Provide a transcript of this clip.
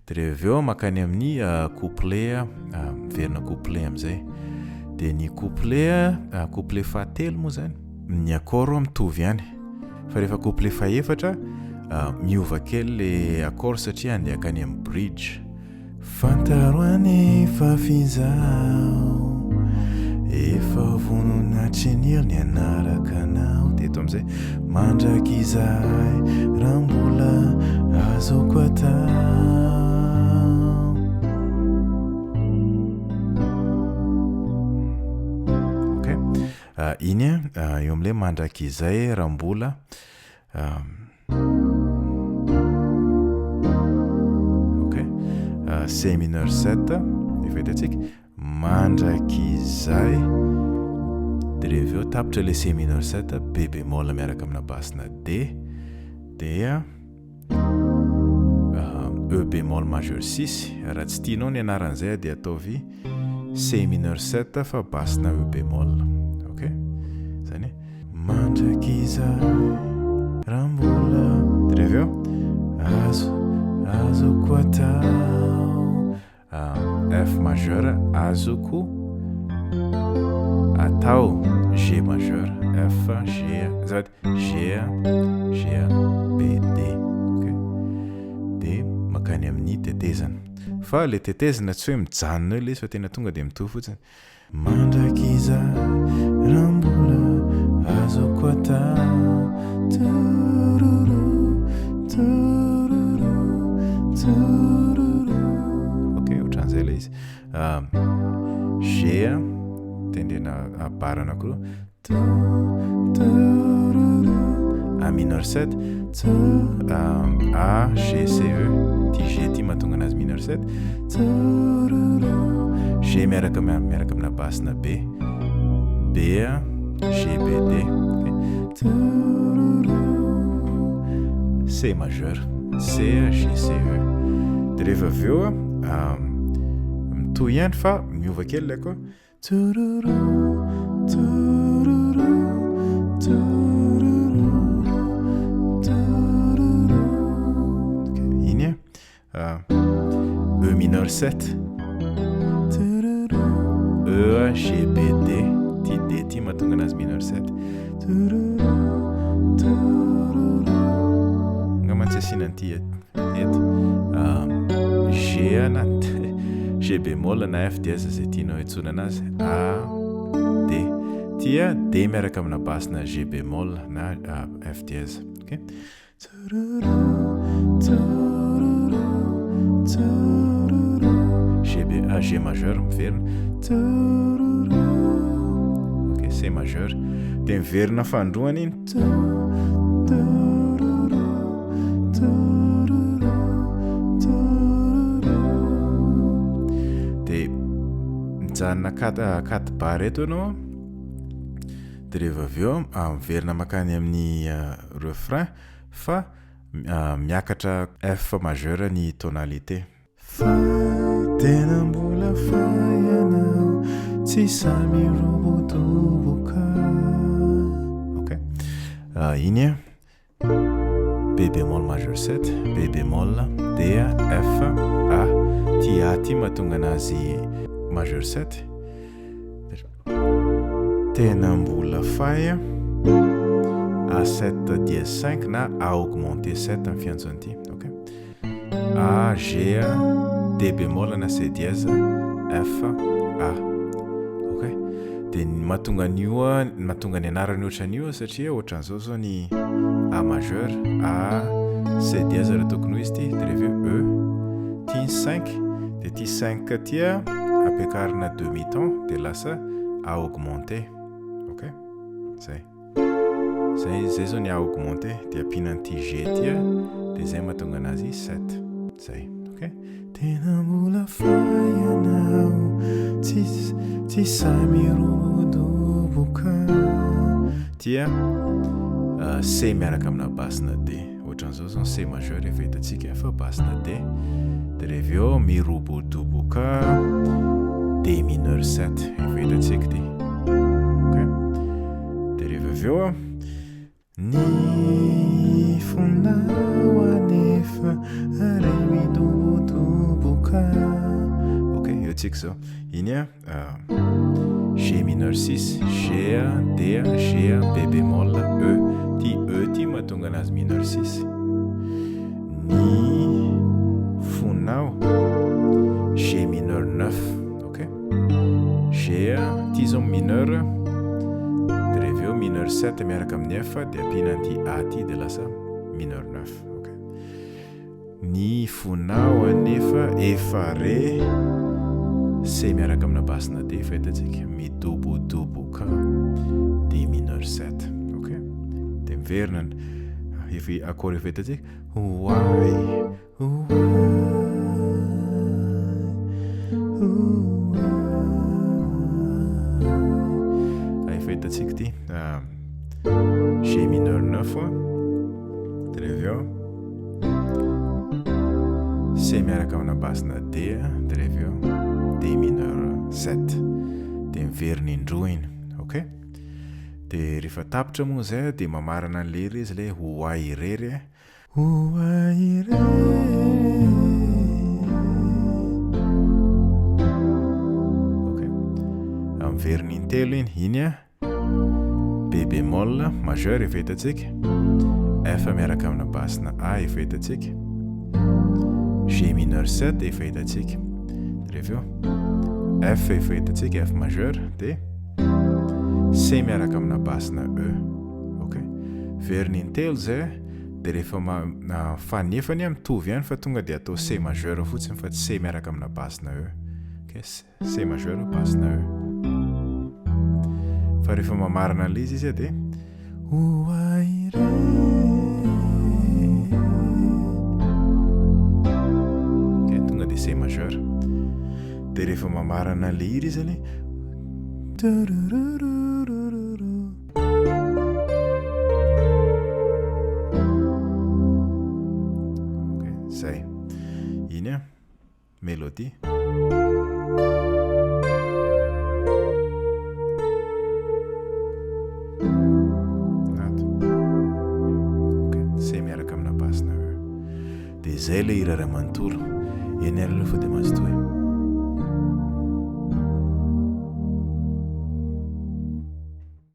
de rehefa aveo makany amin'ny couplet verina couplet am'izay. De ny couplet fahatelo moa zany ny accord mitovy ihany, fa rehefa couplet fahaefatra miova kely le accord satria andeha akany amin'ny bridge. Fantaroany efa fizao efa vononatrin'ir ny anaraka anao. Teto am'izay mandraky izahay raha mbola azoko atao. Iny eo am'le mandraky izay raha mbola C mineur 7 efa hitantsika mandraky izay de rehefa tapitra le C mineur 7 B bémol miaraka amina basina D dia E bémol majeur 6 raha tsy tianao ny anaran'izay dia ataovy C mineur 7 fa basina E bémol. Zany mandraky izay raha mbola de rehefa azoko atao F majeur azoko atao G majeur F G B D. De makany amin'ny tetezana, fa le tetezana tsy hoe mijanona ilay fa tena tonga de mitovy fotsiny. Mandraky izay raha mbola azoko atao ohatran'izay ilay izy. G tendrena abarana koa A mineur 7 A G C E ty G ty mahatonga anazy mineur 7 G miaraka amina basina B B G B D C majeur C G C E. De rehefa aveo mitohy ihany fa miova kely ilay koa iny E mineur 7 E G B D ty D ty mahatonga anazy mineur 7 ngamantsy asinan'ity eto G na G bémol na F dièse zay tianao itsona anazy A D tia D miaraka amina basina G bémol na F dièse. G majeur miverina C majeur de miverina fandroany iny de mijanona 4 bar eto anao de rehefa aveo miverina makany amin'ny refrain fa miakatra F majeur ny tonalité. Tena mbola fay anao tsy samy robotoboka. Iny B bémol majeur 7 B bémol D F A ty A ty mahatonga anazy majeur 7 tena mbola fay A7 dièse 5 na A augmenté 7 amin'ny fiantson'ity. A G D bémol na C dièse F A. De mahatonga ny anarany ohatran'io satria ohatran'izao zao ny A majeur A C dièse raha tokony ho izy ty de rehefa E ty 5 de ty 5 tia ampiakarina demi-ton de lasa A augmenté. Zay zao ny A augmenté de ampinan'ity G tia de zay mahatonga anazy 7 zay. Tena mbola fay anao tsy samy robodoboka tia C miaraka amina basina D ohatran'izao zao C majeur efa hitantsika fa basina D de rehefa eo mirobodoboka D mineur 7 efa hitantsika ty. De rehefa aveo ny fonao anefa ary midobodoboka antsika zao. Iny a G mineur 6, G, D, G, B bémol, E. Ty E ty mahatonga anazy mineur 6. Ny fonao G mineur 9, ok? G ty zao mineur, de reveo mineur 7 miaraka amin'ny F, de ampina anty A ty de lasa mineur 9, ok? Ny fonao anefa efa re C miaraka amina basina D fahitatsika midobodoboka D mineur 7, ok? De miverina efa accord efa fahitatsika ay fahitatsika ty G mineur 9 de reveo C miaraka amina basina D de reveo D mineur 7 de miverina indroa iny, ok? De rehefa tapitra moa zay de mamarana an'le izy le oa irery oa irery, ok? Miverina intelo iny a B bémol majeur efa hitatsika, F miaraka amina basina A efa hitatsika, G mineur 7 efa hitatsika, reveo F efa hitatsika, F majeur, de C miaraka amina basina E, ok? Verina intelo zay de rehefa fanefany mitovy ihany fa tonga de atao C majeur fotsiny fa C miaraka amina basina E, ok? C majeur basina E. Fa rehefa mamarina an'le izy de oa irery, ok? Tonga de C majeur. De rehefa mamarana an'le hira izy any ok, zay iny a mélodie. C miaraka amina basina E. De zay le hira ray manontolo eny aloha fa de mazotoy.